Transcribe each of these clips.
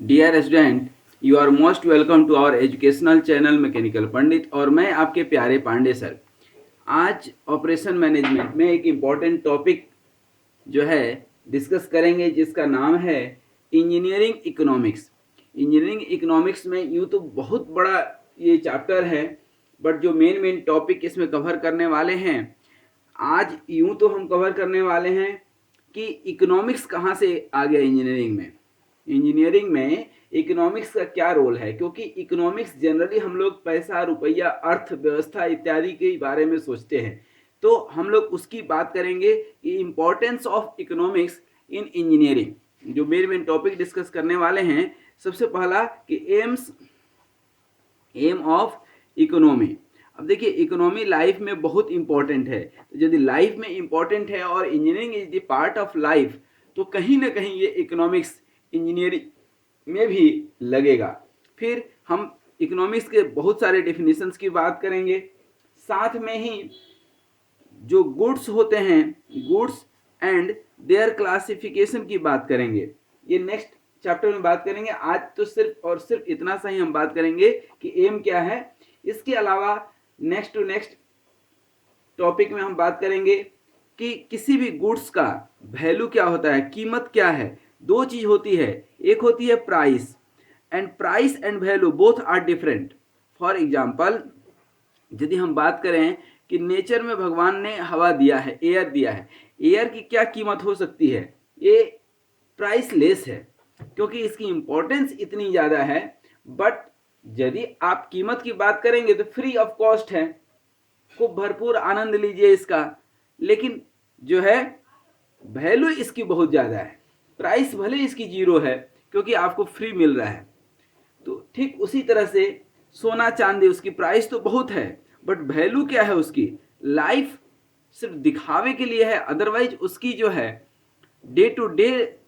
Dear student, you are most welcome to our educational channel mechanical Pandit और मैं आपके प्यारे पांडे सर। आज ऑपरेशन मैनेजमेंट में एक इम्पॉर्टेंट टॉपिक जो है डिस्कस करेंगे जिसका नाम है इंजीनियरिंग इकोनॉमिक्स। इंजीनियरिंग इकोनॉमिक्स में यूँ तो बहुत बड़ा ये चैप्टर है, बट जो मेन टॉपिक इसमें कवर करने वाले हैं आज यूँ तो हम कवर करने वाले हैं कि इकोनॉमिक्स कहाँ से आ गया इंजीनियरिंग में। इंजीनियरिंग में इकोनॉमिक्स का क्या रोल है, क्योंकि इकोनॉमिक्स जनरली हम लोग पैसा, रुपया, अर्थव्यवस्था इत्यादि के बारे में सोचते हैं, तो हम लोग उसकी बात करेंगे कि importance of economics in engineering. जो मेन टॉपिक डिस्कस करने वाले हैं, सबसे पहला कि एम ऑफ इकोनॉमी। अब देखिए, इकोनॉमी लाइफ में बहुत इंपॉर्टेंट है, तो यदि लाइफ में इंपॉर्टेंट है और engineering is the part of life, तो कहीं ना कहीं ये इकोनॉमिक्स इंजीनियरिंग में भी लगेगा। फिर हम इकोनॉमिक्स के बहुत सारे डेफिनेशंस की बात करेंगे, साथ में ही जो गुड्स होते हैं, गुड्स एंड देयर क्लासिफिकेशन की बात करेंगे। ये नेक्स्ट चैप्टर में बात करेंगे। आज तो सिर्फ और सिर्फ इतना सा ही हम बात करेंगे कि एम क्या है। इसके अलावा नेक्स्ट टू नेक्स्ट टॉपिक में हम बात करेंगे कि किसी भी गुड्स का वैल्यू क्या होता है, कीमत क्या है। दो चीज होती है, एक होती है price and value both are different. For example, यदि हम बात करें कि नेचर में भगवान ने हवा दिया है, एयर दिया है, एयर की क्या कीमत हो सकती है, ये प्राइस लेस है क्योंकि इसकी इंपॉर्टेंस इतनी ज़्यादा है। बट यदि आप कीमत की बात करेंगे तो फ्री ऑफ कॉस्ट है, खूब भरपूर आनंद लीजिए इसका, लेकिन जो है वैल्यू इसकी बहुत ज़्यादा है। प्राइस भले इसकी जीरो है क्योंकि आपको फ्री मिल रहा है। तो ठीक उसी तरह से सोना चांदी, उसकी प्राइस तो बहुत है बट वैल्यू क्या है उसकी, लाइफ सिर्फ दिखावे के लिए है, अदरवाइज उसकी जो है डे टू डे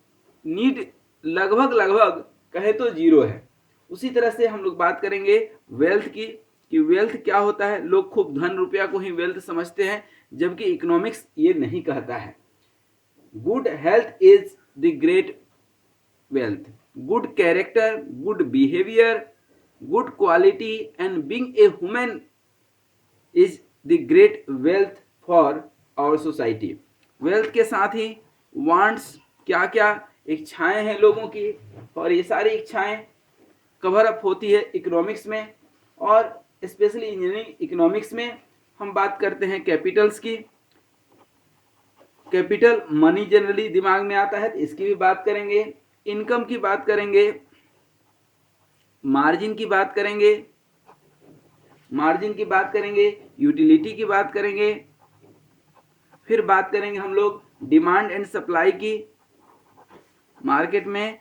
नीड लगभग लगभग कहे तो जीरो है। उसी तरह से हम लोग बात करेंगे वेल्थ की, कि वेल्थ क्या होता है। लोग खूब धन रुपया को ही वेल्थ समझते हैं, जबकि इकोनॉमिक्स ये नहीं कहता है। Good health is the great wealth, good character, good behaviour, good quality and being a human is the great wealth for our society. Wealth के साथ ही वांट्स, क्या क्या इच्छाएं हैं लोगों की, और ये सारी इच्छाएं कवर अप होती है इकोनॉमिक्स में। और स्पेशली इंजीनियरिंग इकोनॉमिक्स में हम बात करते हैं कैपिटल्स की। कैपिटल मनी जनरली दिमाग में आता है, तो इसकी भी बात करेंगे। इनकम की बात करेंगे, मार्जिन की बात करेंगे, यूटिलिटी की बात करेंगे। फिर बात करेंगे हम लोग डिमांड एंड सप्लाई की। मार्केट में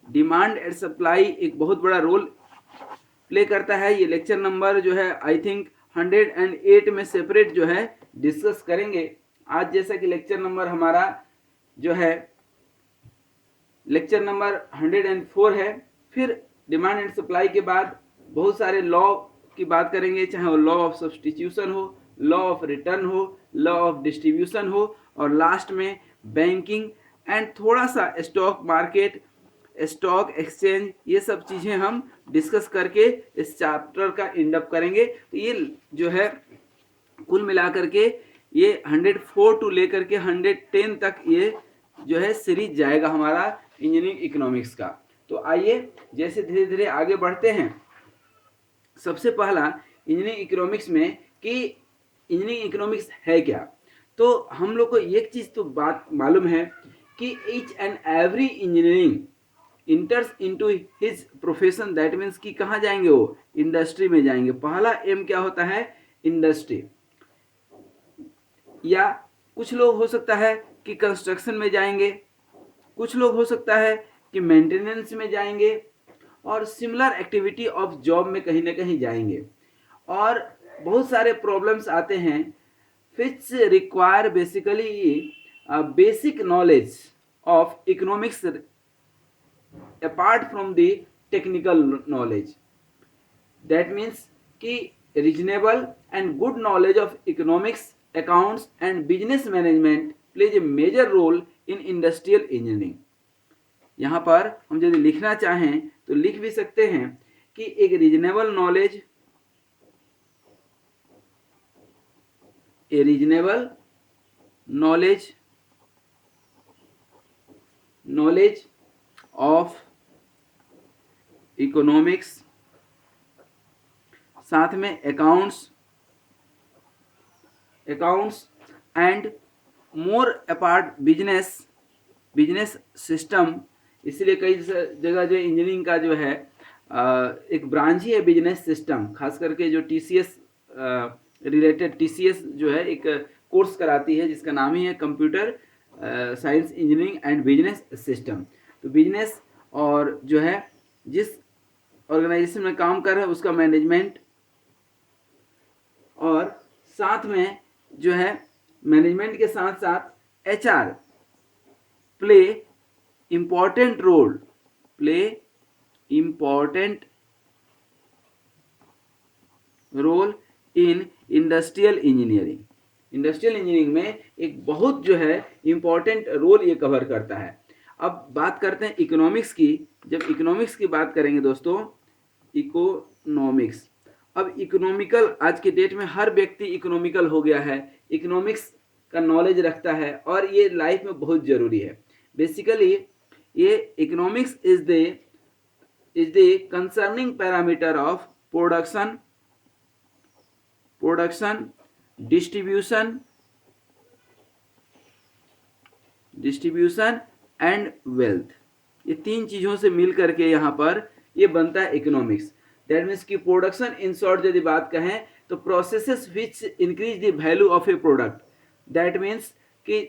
डिमांड एंड सप्लाई एक बहुत बड़ा रोल प्ले करता है। ये लेक्चर नंबर जो है आई थिंक 108 में सेपरेट जो है डिस्कस करेंगे। आज जैसा कि लेक्चर नंबर हमारा जो है लेक्चर नंबर 104 है। फिर डिमांड एंड सप्लाई के बाद बहुत सारे लॉ की बात करेंगे, चाहे वो लॉ ऑफ सब्सटीट्यूशन हो, लॉ ऑफ रिटर्न हो, लॉ ऑफ डिस्ट्रीब्यूशन हो, और लास्ट में बैंकिंग एंड थोड़ा सा स्टॉक मार्केट, स्टॉक एक्सचेंज, ये सब चीज़ें हम डिस्कस करके इस चैप्टर का एंड अप करेंगे। तो ये जो है कुल मिलाकर के ये 104 टू लेकर के 110 तक ये जो है सीरीज जाएगा हमारा इंजीनियरिंग इकोनॉमिक्स का। तो आइए जैसे धीरे धीरे आगे बढ़ते हैं। सबसे पहला इंजीनियरिंग इकोनॉमिक्स में कि इंजीनियरिंग इकोनॉमिक्स है क्या, तो हम लोग को एक चीज़ तो बात मालूम है कि each and every engineering इंटर्स into his profession. That means कि कहाँ जाएंगे, वो इंडस्ट्री में जाएंगे। पहला एम क्या होता है, इंडस्ट्री। या कुछ लोग हो सकता है कि कंस्ट्रक्शन में जाएंगे, कुछ लोग हो सकता है कि मेंटेनेंस में जाएंगे, और सिमिलर एक्टिविटी ऑफ जॉब में कहीं ना कहीं जाएंगे। और बहुत सारे प्रॉब्लम्स आते हैं which require basically basic knowledge of economics apart from the technical knowledge. That means कि reasonable and good knowledge of economics, accounts and business management plays a major role in industrial engineering. यहाँ पर हम यदि लिखना चाहें तो लिख भी सकते हैं कि एक reasonable knowledge, A reasonable knowledge of economics, साथ में accounts and more apart business system. इसलिए कई जगह जो इंजीनियरिंग का जो है एक ब्रांच ही है बिजनेस सिस्टम, खास करके जो टीसीएस रिलेटेड, टीसीएस जो है एक कोर्स कराती है जिसका नाम ही है computer science engineering and business system. तो बिजनेस और जो है जिस ऑर्गेनाइजेशन में काम कर रहा है उसका मैनेजमेंट, और साथ में जो है मैनेजमेंट के साथ साथ HR play important role in industrial engineering में एक बहुत जो है इम्पॉर्टेंट रोल ये कवर करता है। अब बात करते हैं इकोनॉमिक्स की। जब इकोनॉमिक्स की बात करेंगे दोस्तों, इकोनॉमिक्स, अब इकोनॉमिकल, आज के डेट में हर व्यक्ति इकोनॉमिकल हो गया है, इकोनॉमिक्स का नॉलेज रखता है और ये लाइफ में बहुत ज़रूरी है। बेसिकली ये economics is the concerning parameter of production, distribution and wealth. ये तीन चीज़ों से मिल करके यहाँ पर ये बनता है इकोनॉमिक्स। दैट मीन्स कि प्रोडक्शन इन शॉर्ट यदि बात कहें तो processes which increase the value of A product. That means कि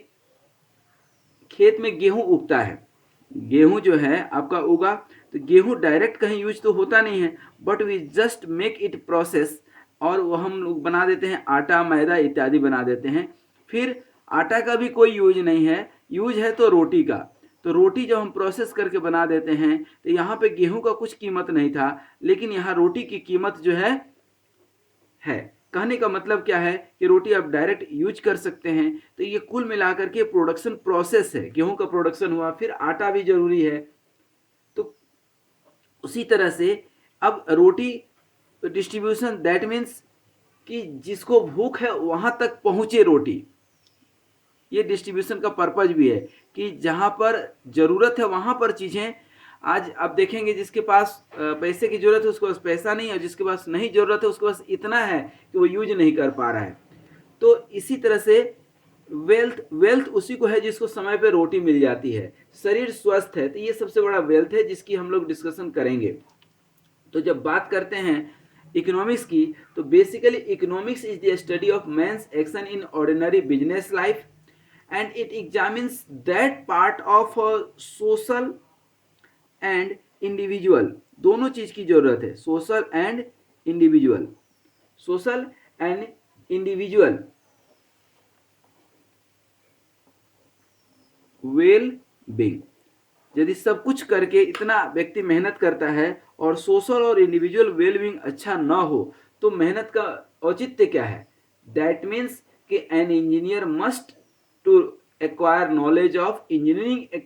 खेत में गेहूं उगता है, गेहूं जो है आपका उगा, तो गेहूं डायरेक्ट कहीं यूज तो होता नहीं है, but we just make it process, और वो हम लोग बना देते हैं आटा, मैदा इत्यादि बना देते हैं। फिर आटा का भी कोई यूज नहीं है, यूज है तो रोटी का। तो रोटी जब हम प्रोसेस करके बना देते हैं तो यहाँ पे गेहूं का कुछ कीमत नहीं था, लेकिन यहाँ रोटी की कीमत जो है। कहने का मतलब क्या है कि रोटी आप डायरेक्ट यूज कर सकते हैं। तो ये कुल मिलाकर के प्रोडक्शन प्रोसेस है, गेहूं का प्रोडक्शन हुआ, फिर आटा भी जरूरी है। तो उसी तरह से अब रोटी डिस्ट्रीब्यूशन, दैट मीन्स कि जिसको भूख है वहां तक पहुंचे रोटी। ये डिस्ट्रीब्यूशन का पर्पज भी है कि जहां पर जरूरत है वहां पर चीजें, आज आप देखेंगे जिसके पास पैसे की जरूरत है उसके पास पैसा नहीं है, जिसके पास नहीं जरूरत है उसके पास इतना है कि वो यूज नहीं कर पा रहा है। तो इसी तरह से वेल्थ उसी को है जिसको समय पे रोटी मिल जाती है, शरीर स्वस्थ है, तो ये सबसे बड़ा वेल्थ है जिसकी हम लोग डिस्कशन करेंगे। तो जब बात करते हैं इकोनॉमिक्स की, तो basically economics is the study of man's action in ordinary business life and it examines that part of social and individual, दोनों चीज की जरूरत है, social and individual well being. यदि सब कुछ करके इतना व्यक्ति मेहनत करता है और सोशल और इंडिविजुअल वेलबींग अच्छा ना हो तो मेहनत का औचित्य क्या है। दैट मीन्स कि an engineer must to acquire knowledge of engineering,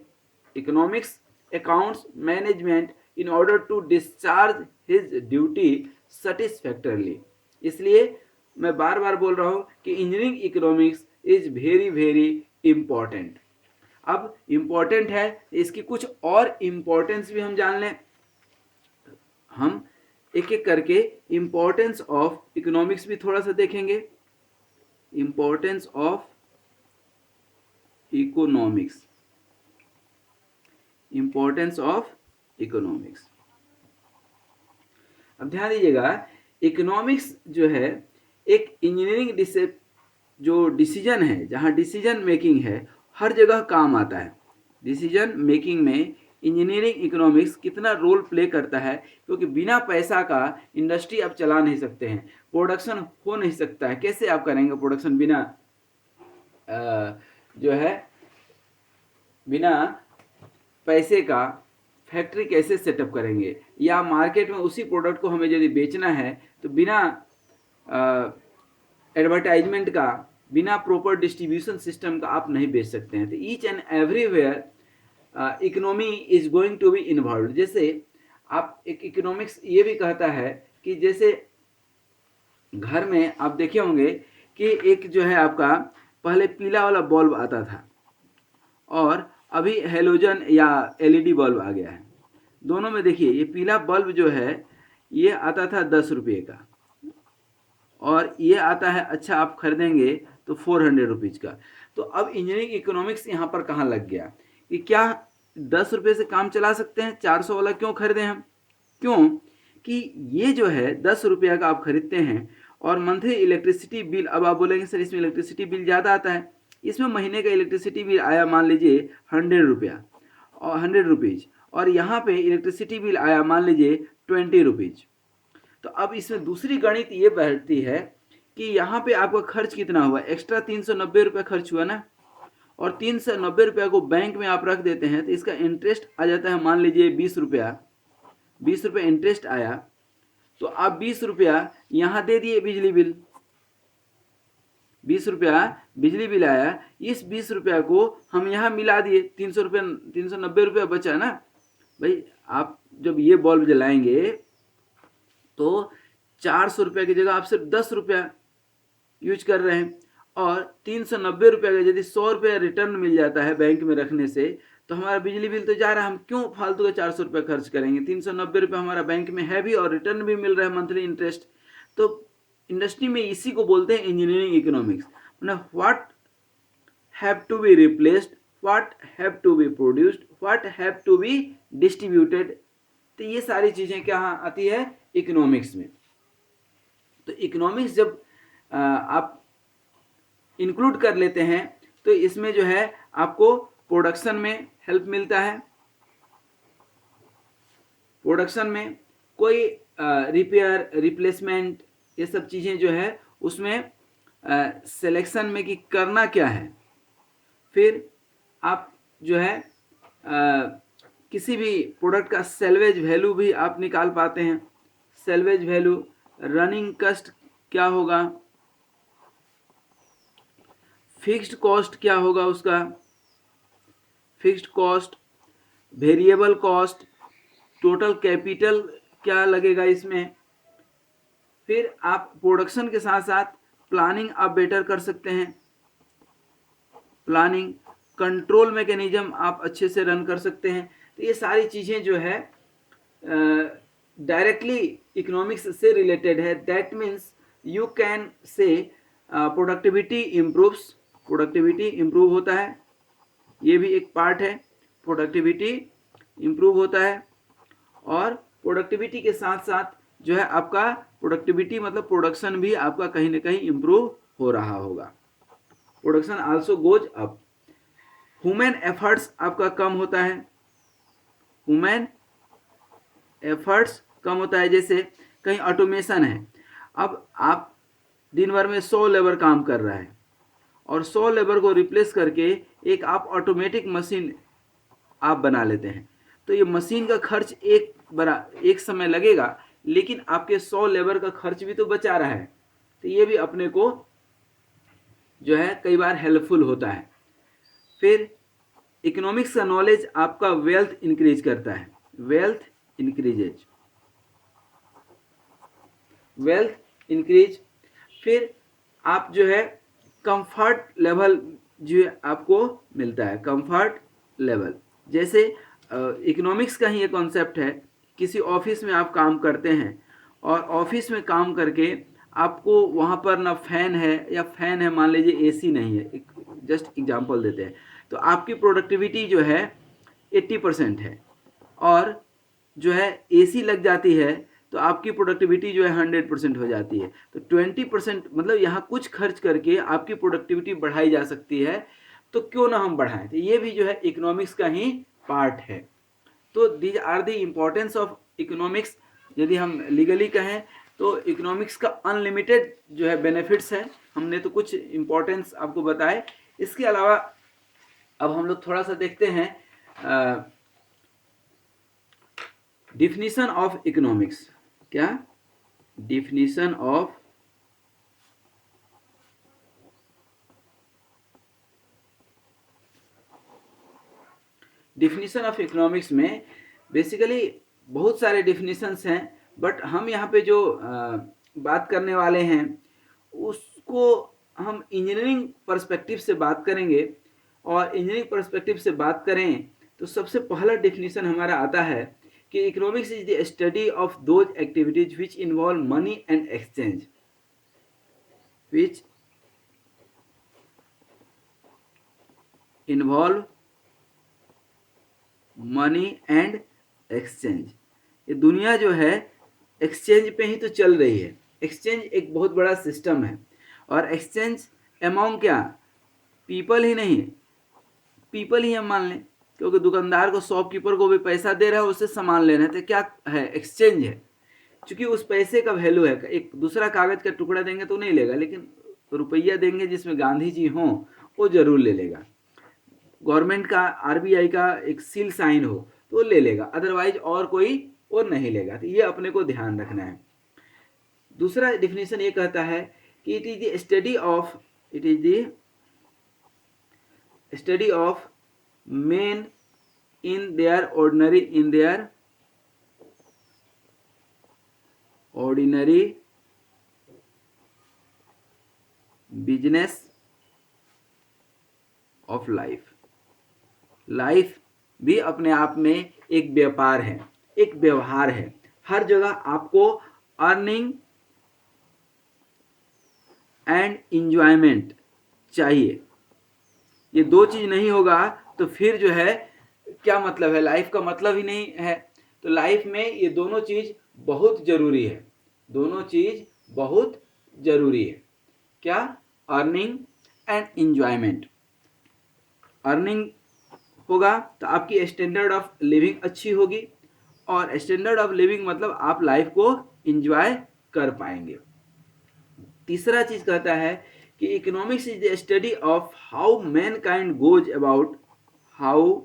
economics, accounts, management in order to discharge his duty satisfactorily. इसलिए मैं बार बार बोल रहा हूं कि engineering economics is very very important. अब इंपॉर्टेंट है, इसकी कुछ और इंपॉर्टेंस भी हम जान लें। हम एक एक करके इंपॉर्टेंस ऑफ इकोनॉमिक्स भी थोड़ा सा देखेंगे। इंपॉर्टेंस ऑफ इकोनॉमिक्स, अब ध्यान दीजिएगा, इकोनॉमिक्स जो है एक इंजीनियरिंग जो डिसीजन है, जहां डिसीजन मेकिंग है, हर जगह काम आता है। डिसीजन मेकिंग में इंजीनियरिंग इकोनॉमिक्स कितना रोल प्ले करता है, क्योंकि बिना पैसा का इंडस्ट्री आप चला नहीं सकते हैं, प्रोडक्शन हो नहीं सकता है। कैसे आप करेंगे प्रोडक्शन बिना जो है बिना पैसे का फैक्ट्री कैसे सेटअप करेंगे, या मार्केट में उसी प्रोडक्ट को हमें यदि बेचना है तो बिना एडवर्टाइजमेंट का, बिना प्रॉपर डिस्ट्रीब्यूशन सिस्टम का आप नहीं बेच सकते हैं। तो each and everywhere economy is going to be involve. जैसे आप एक इकोनॉमिक्स ये भी कहता है कि जैसे घर में आप देखे होंगे कि एक जो है आपका पहले पीला वाला बल्ब आता था और अभी हेलोजन या एलईडी बल्ब आ गया है। दोनों में देखिए ये पीला बल्ब जो है ये आता था 10 रुपये का और ये आता है, अच्छा आप खरीदेंगे तो 400 रुपीज़ का। तो अब इंजीनियरिंग इकोनॉमिक्स यहाँ पर कहाँ लग गया कि क्या 10 रुपये से काम चला सकते हैं, 400 वाला क्यों खरीदें हम? क्यों कि ये जो है 10 रुपया का आप खरीदते हैं और मंथली इलेक्ट्रिसिटी बिल, अब आप बोलेंगे सर इसमें इलेक्ट्रिसिटी बिल ज़्यादा आता है। इसमें महीने का इलेक्ट्रिसिटी बिल आया मान लीजिए 100 रुपया और 100 रुपीज़, और यहाँ पे इलेक्ट्रिसिटी बिल आया मान लीजिए 20 रुपीज़। तो अब इसमें दूसरी गणित ये बैठती है कि यहाँ पे आपका खर्च कितना हुआ, एक्स्ट्रा 390 रुपये खर्च हुआ ना, और 390 रुपया को बैंक में आप रख देते हैं तो इसका इंटरेस्ट आ जाता है मान लीजिए 20 रुपया। 20 रुपये इंटरेस्ट आया तो आप 20 रुपया यहाँ दे दिए बिजली बिल, 20 रुपया बिजली बिल आया, इस 20 रुपया को हम यहाँ मिला दिए, 300 रुपया, 390 रुपया बचा ना भाई। आप जब ये बल्ब जलाएंगे तो 400 रुपया की जगह आप सिर्फ 10 रुपया यूज कर रहे हैं, और 390 रुपया का यदि 100 रुपया रिटर्न मिल जाता है बैंक में रखने से तो हमारा बिजली बिल तो जा रहा है, हम क्यों फालतू का 400 रुपया खर्च करेंगे? 390 रुपया हमारा बैंक में है भी और रिटर्न भी मिल रहा है मंथली इंटरेस्ट। तो इंडस्ट्री में इसी को बोलते हैं इंजीनियरिंग इकोनॉमिक्स, मतलब what have to be replaced, what have to be produced, what have to be distributed. तो ये सारी चीज़ें क्या आती है इकोनॉमिक्स में। तो इकोनॉमिक्स जब आप इंक्लूड कर लेते हैं तो इसमें जो है आपको प्रोडक्शन में हेल्प मिलता है। प्रोडक्शन में कोई रिपेयर, रिप्लेसमेंट, ये सब चीज़ें जो है उसमें सिलेक्शन में कि करना क्या है। फिर आप जो है किसी भी प्रोडक्ट का सेल्वेज वैल्यू भी आप निकाल पाते हैं। सेल्वेज वैल्यू, रनिंग कॉस्ट क्या होगा, फिक्स्ड कॉस्ट क्या होगा उसका, fixed cost, variable cost, total capital क्या लगेगा इसमें। फिर आप प्रोडक्शन के साथ साथ प्लानिंग आप बेटर कर सकते हैं, प्लानिंग, कंट्रोल मैकेनिज्म आप अच्छे से रन कर सकते हैं। तो ये सारी चीज़ें जो है डायरेक्टली इकोनॉमिक्स से रिलेटेड है। That means you can say productivity improves, productivity improve होता है, ये भी एक पार्ट है, प्रोडक्टिविटी इम्प्रूव होता है। और प्रोडक्टिविटी के साथ साथ जो है आपका प्रोडक्टिविटी मतलब प्रोडक्शन भी आपका कहीं ना कहीं इम्प्रूव हो रहा होगा, production also goes up. Human efforts आपका कम होता है, ह्यूमन एफर्ट्स कम होता है। जैसे कहीं ऑटोमेशन है, अब आप दिन भर में 100 लेबर काम कर रहा है और 100 लेबर को रिप्लेस करके एक आप ऑटोमेटिक मशीन आप बना लेते हैं, तो ये मशीन का खर्च एक समय लगेगा, लेकिन आपके 100 लेबर का खर्च भी तो बचा रहा है। तो ये भी अपने को जो है कई बार हेल्पफुल होता है। फिर इकोनॉमिक्स का नॉलेज आपका वेल्थ इंक्रीज करता है, वेल्थ इंक्रीजेज, वेल्थ इंक्रीज। फिर आप जो है कंफर्ट लेवल जो है आपको मिलता है, कंफर्ट लेवल। जैसे इकोनॉमिक्स का ही ये कॉन्सेप्ट है, किसी ऑफिस में आप काम करते हैं और ऑफिस में काम करके आपको वहाँ पर ना फैन है, या फैन है मान लीजिए एसी नहीं है, जस्ट एग्जांपल देते हैं, तो आपकी प्रोडक्टिविटी जो है 80% है, और जो है एसी लग जाती है तो आपकी प्रोडक्टिविटी जो है 100% हो जाती है। तो 20% मतलब यहाँ कुछ खर्च करके आपकी प्रोडक्टिविटी बढ़ाई जा सकती है, तो क्यों ना हम बढ़ाएं। तो ये भी जो है इकोनॉमिक्स का ही पार्ट है। तो these are the importance of economics. यदि हम लीगली कहें तो इकोनॉमिक्स का अनलिमिटेड जो है बेनिफिट्स है। हमने तो कुछ इम्पोर्टेंस आपको बताए, इसके अलावा अब हम लोग थोड़ा सा देखते हैं डिफिनीशन ऑफ इकोनॉमिक्स। क्या डिफिनीशन ऑफ इकोनॉमिक्स में बेसिकली बहुत सारे डेफिनेशंस हैं, बट हम यहाँ पे जो बात करने वाले हैं उसको हम इंजीनियरिंग पर्सपेक्टिव से बात करेंगे। और इंजीनियरिंग पर्सपेक्टिव से बात करें तो सबसे पहला डेफिनेशन हमारा आता है कि economics is the study of those activities which involve money and exchange, which involve money and exchange. ये दुनिया जो है एक्सचेंज पे ही तो चल रही है। एक्सचेंज एक बहुत बड़ा सिस्टम है, और एक्सचेंज अमाउंट क्या, पीपल ही नहीं, पीपल ही हम मान लें, क्योंकि दुकानदार को, शॉपकीपर को भी पैसा दे रहा है, उससे सामान लेना है, तो क्या है, एक्सचेंज है। क्योंकि उस पैसे का वैल्यू है, एक दूसरा कागज का टुकड़ा देंगे तो नहीं लेगा, लेकिन रुपया देंगे जिसमें गांधी जी हों, वो जरूर ले लेगा। गवर्नमेंट का, आरबीआई का एक सील साइन हो तो ले लेगा, अदरवाइज और कोई और नहीं लेगा। तो ये अपने को ध्यान रखना है। दूसरा डिफिनेशन ये कहता है कि it is the study of, it is the study of men in their ordinary business of life। Life भी अपने आप में एक व्यापार है, एक व्यवहार है। हर जगह आपको अर्निंग एंड इंजॉयमेंट चाहिए। ये दो चीज नहीं होगा तो फिर जो है क्या मतलब है, लाइफ का मतलब ही नहीं है। तो लाइफ में ये दोनों चीज बहुत जरूरी है, दोनों चीज बहुत जरूरी है। क्या, अर्निंग एंड इंजॉयमेंट। अर्निंग होगा तो आपकी स्टैंडर्ड ऑफ लिविंग अच्छी होगी, और स्टैंडर्ड ऑफ लिविंग मतलब आप लाइफ को इंजॉय कर पाएंगे। तीसरा चीज कहता है कि economics is the study of how mankind goes about, how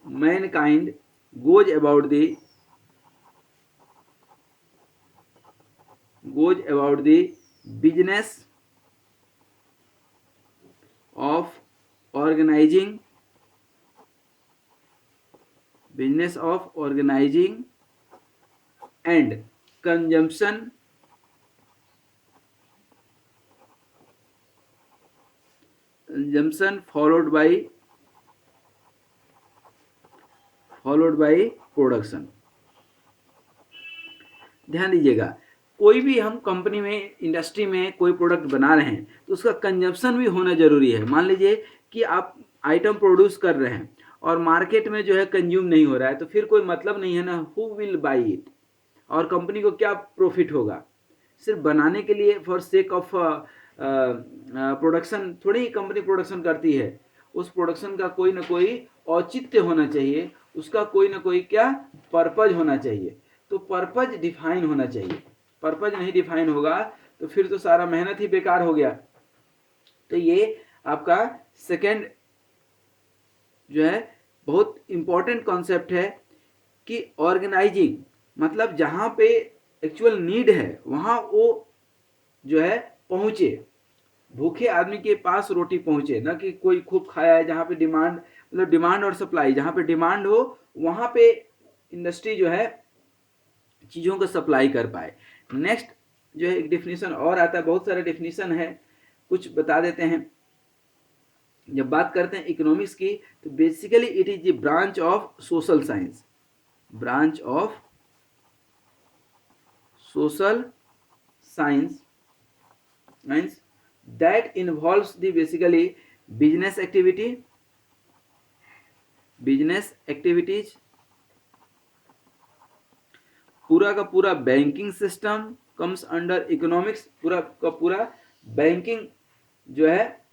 mankind goes about the business of organising and consumption followed by production. ध्यान दीजिएगा, कोई भी हम कंपनी में, इंडस्ट्री में कोई प्रोडक्ट बना रहे हैं तो उसका कंजम्पशन भी होना जरूरी है। मान लीजिए कि आप आइटम प्रोड्यूस कर रहे हैं और मार्केट में जो है कंज्यूम नहीं हो रहा है, तो फिर कोई मतलब नहीं है ना, हु विल बाई इट, और कंपनी को क्या प्रॉफिट होगा। सिर्फ बनाने के लिए, फॉर सेक ऑफ प्रोडक्शन थोड़ी ही कंपनी प्रोडक्शन करती है। उस प्रोडक्शन का कोई ना कोई औचित्य होना चाहिए, उसका कोई ना कोई क्या पर्पज होना चाहिए। तो पर्पज डिफाइन होना चाहिए। पर्पज नहीं डिफाइन होगा तो फिर तो सारा मेहनत ही बेकार हो गया। तो ये आपका सेकेंड जो है बहुत इंपॉर्टेंट कॉन्सेप्ट है कि ऑर्गेनाइजिंग मतलब जहां पे एक्चुअल नीड है वहां वो जो है पहुंचे, भूखे आदमी के पास रोटी पहुंचे, ना कि कोई खूब खाया है। जहां पे डिमांड, मतलब डिमांड और सप्लाई, जहां पे डिमांड हो वहां पे इंडस्ट्री जो है चीजों को सप्लाई कर पाए। नेक्स्ट जो है एक डिफिनीशन और आता है, बहुत सारे डिफिनीशन है, कुछ बता देते हैं। जब बात करते हैं इकोनॉमिक्स की तो basically it is the branch of social science, branch of social science that involves the basically business activities, पूरा का पूरा banking system comes under economics, पूरा का पूरा बैंकिंग जो है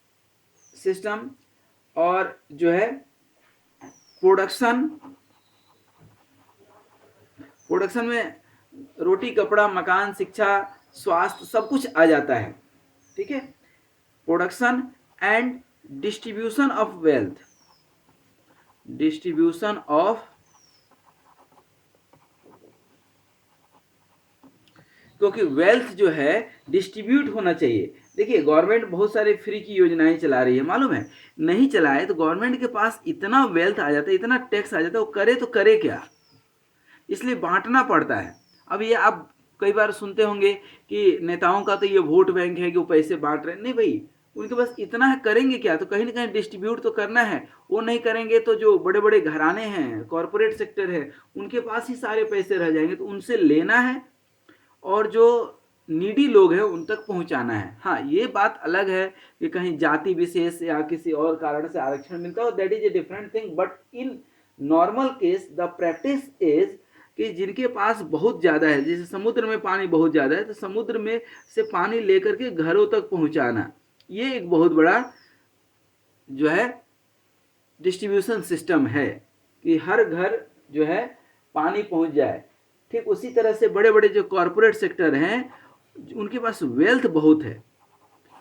सिस्टम, और जो है प्रोडक्शन में रोटी, कपड़ा, मकान, शिक्षा, स्वास्थ्य सब कुछ आ जाता है। ठीक है, production and distribution of wealth, क्योंकि वेल्थ जो है डिस्ट्रीब्यूट होना चाहिए, देखिए गवर्नमेंट बहुत सारे फ्री की योजनाएं चला रही है, मालूम है? नहीं चलाए तो गवर्नमेंट के पास इतना वेल्थ आ जाता है, इतना टैक्स आ जाता है, वो करे तो करे क्या? इसलिए बांटना पड़ता है। अब ये आप कई बार सुनते होंगे कि नेताओं का तो ये वोट बैंक है कि वो पैसे बांट रहे हैं। नहीं भाई, उनके पास इतना है, करेंगे क्या? तो कहीं ना कहीं डिस्ट्रीब्यूट तो करना है। वो नहीं करेंगे तो जो बड़े बड़े घराने हैं, कॉरपोरेट सेक्टर है, उनके पास ही सारे पैसे रह जाएंगे, तो उनसे लेना है और जो नीडी लोग हैं उन तक पहुंचाना है। हाँ, ये बात अलग है कि कहीं जाति विशेष या किसी और कारण से आरक्षण मिलता हो, that is a different thing, but in normal case the practice is कि जिनके पास बहुत ज़्यादा है, जैसे समुद्र में पानी बहुत ज़्यादा है, तो समुद्र में से पानी लेकर के घरों तक पहुंचाना, ये एक बहुत बड़ा जो है डिस्ट्रीब्यूशन सिस्टम है कि हर घर जो है पानी पहुंच जाए। ठीक उसी तरह से बड़े बड़े जो कॉरपोरेट सेक्टर हैं, उनके पास वेल्थ बहुत है।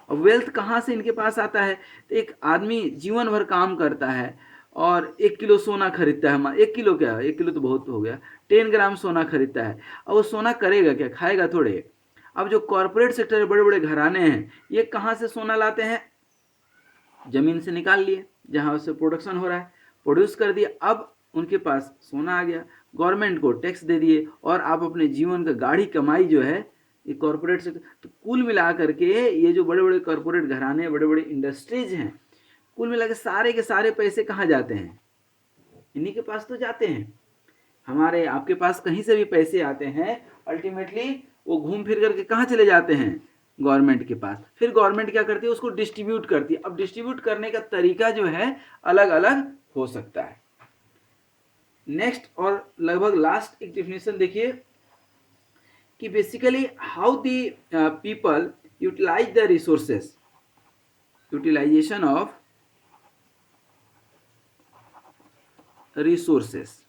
और वेल्थ कहाँ से इनके पास आता है? तो एक आदमी जीवन भर काम करता है और 1 किलो सोना खरीदता है, 1 किलो क्या, 1 किलो तो बहुत हो गया, 10 ग्राम सोना खरीदता है। अब वो सोना करेगा क्या? खाएगा थोड़े। अब जो कॉरपोरेट सेक्टर बड़े बड़े घराने हैं, ये कहाँ से सोना लाते हैं? जमीन से निकाल लिए, जहाँ उससे प्रोडक्शन हो रहा है, प्रोड्यूस कर दिया, अब उनके पास सोना आ गया, गवर्नमेंट को टैक्स दे दिए, और आप अपने जीवन का गाढ़ी कमाई जो है ये कॉरपोरेट से। तो कुल मिला करके ये जो बड़े बड़े कॉरपोरेट घराने, बड़े बड़े इंडस्ट्रीज हैं, कुल मिला के सारे पैसे कहाँ जाते हैं? इन्हीं के पास तो जाते हैं। हमारे आपके पास कहीं से भी पैसे आते हैं, अल्टीमेटली वो घूम फिर करके कहाँ चले जाते हैं? गवर्नमेंट के पास। फिर गवर्नमेंट क्या करती है? उसको डिस्ट्रीब्यूट करती है। अब डिस्ट्रीब्यूट करने का तरीका जो है अलग अलग हो सकता है। नेक्स्ट और लगभग लास्ट एक डिफिनेशन देखिए कि basically how the people utilise the resources, utilisation of resources.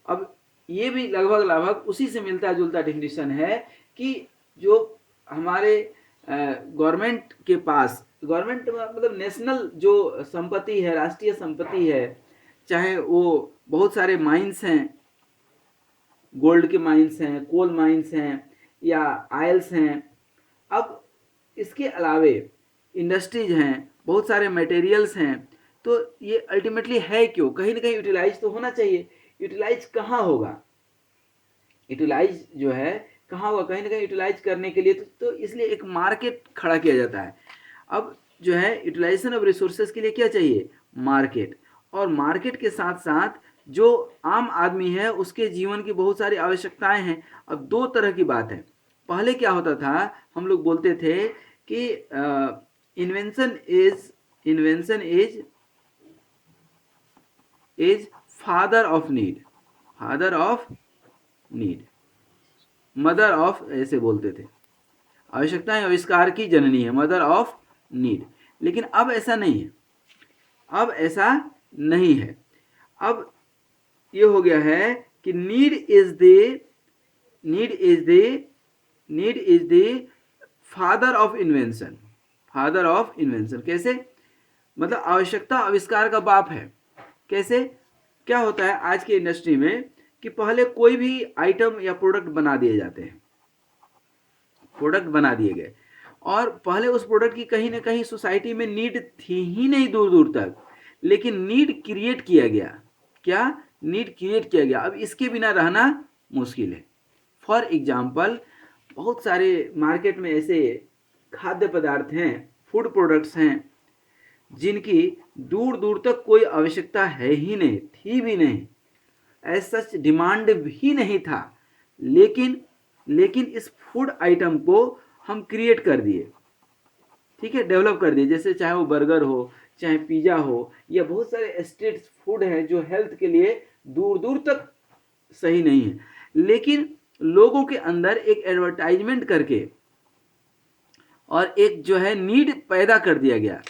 अब ये भी लगभग लगभग उसी से मिलता जुलता डिफिनेशन है कि जो हमारे गवर्नमेंट के पास, गवर्नमेंट मतलब नेशनल जो संपत्ति है, राष्ट्रीय संपत्ति है, चाहे वो बहुत सारे माइंस हैं, गोल्ड के माइंस हैं, कोल माइंस हैं या आयल्स हैं, अब इसके अलावे इंडस्ट्रीज हैं, बहुत सारे मटेरियल्स हैं, तो ये अल्टीमेटली है क्यों? कहीं ना कहीं यूटिलाइज तो होना चाहिए। यूटिलाइज कहाँ होगा? यूटिलाइज जो है कहाँ होगा? कहीं ना कहीं यूटिलाइज करने के लिए तो इसलिए एक मार्केट खड़ा किया जाता है। अब जो है यूटिलाइजेशन ऑफ रिसोर्सेज के लिए क्या चाहिए? मार्केट। और मार्केट के साथ साथ जो आम आदमी है उसके जीवन की बहुत सारी आवश्यकताएं हैं। अब दो तरह की बात है। पहले क्या होता था, हम लोग बोलते थे कि invention is father of need, father of need, mother of, ऐसे बोलते थे। आवश्यकताएं आविष्कार की जननी है, मदर ऑफ नीड। लेकिन अब ऐसा नहीं है, अब ऐसा नहीं है। अब ये हो गया है कि need is the father of invention, father of invention. कैसे? मतलब आवश्यकता आविष्कार का बाप है। कैसे? क्या होता है आज की इंडस्ट्री में कि पहले कोई भी आइटम या प्रोडक्ट बना दिए जाते हैं, प्रोडक्ट बना दिए गए, और पहले उस प्रोडक्ट की कहीं ना कहीं सोसाइटी में नीड थी ही नहीं दूर दूर तक, लेकिन नीड क्रिएट किया गया। क्या? नीड क्रिएट किया गया। अब इसके बिना रहना मुश्किल है। फॉर एग्जाम्पल, बहुत सारे मार्केट में ऐसे खाद्य पदार्थ हैं, फूड प्रोडक्ट्स हैं, जिनकी दूर दूर तक कोई आवश्यकता है ही नहीं, थी भी नहीं, एज सच डिमांड भी नहीं था, लेकिन इस फूड आइटम को हम क्रिएट कर दिए, ठीक है, डेवलप कर दिए। जैसे चाहे वो बर्गर हो, चाहे पिज़्ज़ा हो, या बहुत सारे स्ट्रीट फूड हैं जो हेल्थ के लिए दूर दूर तक सही नहीं है, लेकिन लोगों के अंदर एक एडवर्टाइजमेंट करके और एक जो है नीड पैदा कर दिया गया।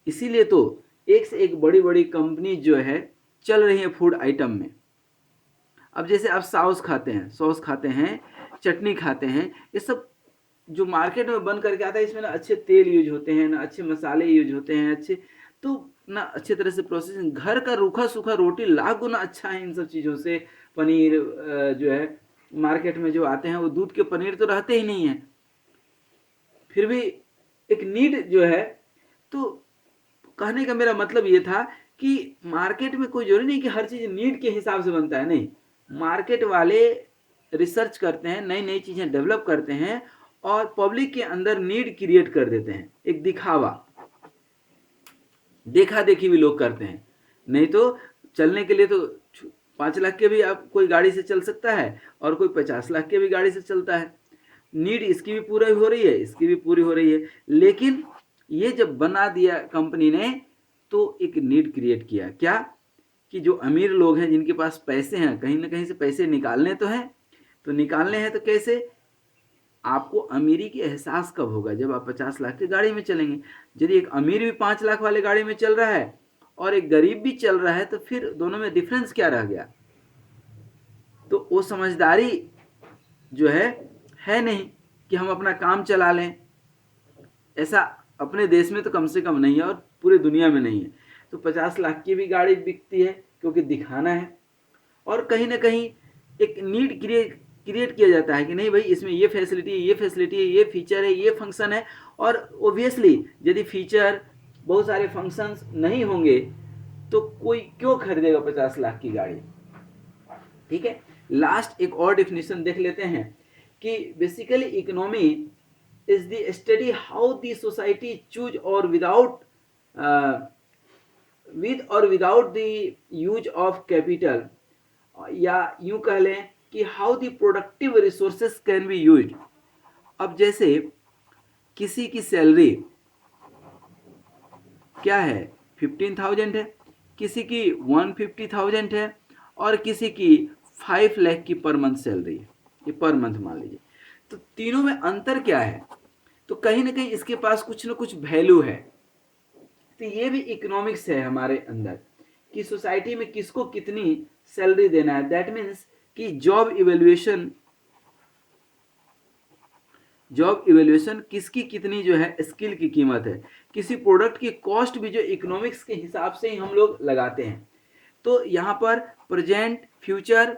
इसीलिए तो एक से एक बड़ी बड़ी कंपनी जो है चल रही है फूड आइटम में। अब जैसे आप सॉस खाते हैं, चटनी खाते हैं, ये सब जो मार्केट में बन करके आता है, इसमें ना अच्छे तेल यूज होते हैं, ना अच्छे मसाले यूज होते हैं, अच्छे तो ना अच्छे तरह से प्रोसेसिंग। घर का रूखा सूखा रोटी लाख गुना अच्छा है इन सब चीज़ों से। पनीर जो है मार्केट में जो आते हैं वो दूध के पनीर तो रहते ही नहीं है। फिर भी एक नीड जो है, तो कहने का मेरा मतलब ये था कि मार्केट में कोई जरूरी नहीं कि हर चीज नीड के हिसाब से बनता है, नहीं, मार्केट वाले रिसर्च करते हैं, नई नई चीजें डेवलप करते हैं और पब्लिक के अंदर नीड क्रिएट कर देते हैं, एक दिखावा, देखा देखी भी लोग करते हैं। नहीं तो चलने के लिए तो 5 लाख के भी आप कोई गाड़ी से चल सकता है और कोई 50 लाख के भी गाड़ी से चलता है। नीड इसकी भी पूरी हो रही है, इसकी भी पूरी हो रही है, लेकिन ये जब बना दिया कंपनी ने तो एक नीड क्रिएट किया, क्या कि जो अमीर लोग हैं जिनके पास पैसे हैं, कहीं ना कहीं से पैसे निकालने तो हैं, तो निकालने हैं तो कैसे, आपको अमीरी की एहसास कब होगा, जब आप 50 लाख की गाड़ी में चलेंगे। यदि एक अमीर भी 5 लाख वाले गाड़ी में चल रहा है और एक गरीब भी चल रहा है तो फिर दोनों में डिफरेंस क्या रह गया। तो वो समझदारी जो है नहीं कि हम अपना काम चला लें, ऐसा अपने देश में तो कम से कम नहीं है और पूरी दुनिया में नहीं है। तो 50 लाख की भी गाड़ी बिकती है क्योंकि दिखाना है, और कहीं ना कहीं एक नीड क्रिएट किया जाता है कि नहीं भाई इसमें ये फैसिलिटी है, ये फैसिलिटी है, ये फीचर है, ये फंक्शन है। और ओबियसली यदि फीचर, बहुत सारे फंक्शंस नहीं होंगे तो कोई क्यों खरीदेगा 50 लाख की गाड़ी। ठीक है, लास्ट एक और डेफिनेशन देख लेते हैं कि basically economy is the study how the society choose और विदाउट विद और without the use of capital, या यूं कह लें कि how the productive resources can be used. अब जैसे किसी की सैलरी क्या है, 15,000 है, किसी की 150,000 है और किसी की 5 लाख की पर मंथ सैलरी है, ये पर मंथ मान लीजिए। तो तीनों में अंतर क्या है, तो कहीं ना कहीं इसके पास कुछ ना कुछ वैल्यू है। तो ये भी इकोनॉमिक्स है हमारे अंदर कि सोसाइटी में किसको कितनी सैलरी देना है। दैट मीन्स कि जॉब इवेल्युएशन किसकी कितनी जो है स्किल की कीमत है, किसी प्रोडक्ट की कॉस्ट भी जो इकोनॉमिक्स के हिसाब से ही हम लोग लगाते हैं। तो यहाँ पर प्रेजेंट, फ्यूचर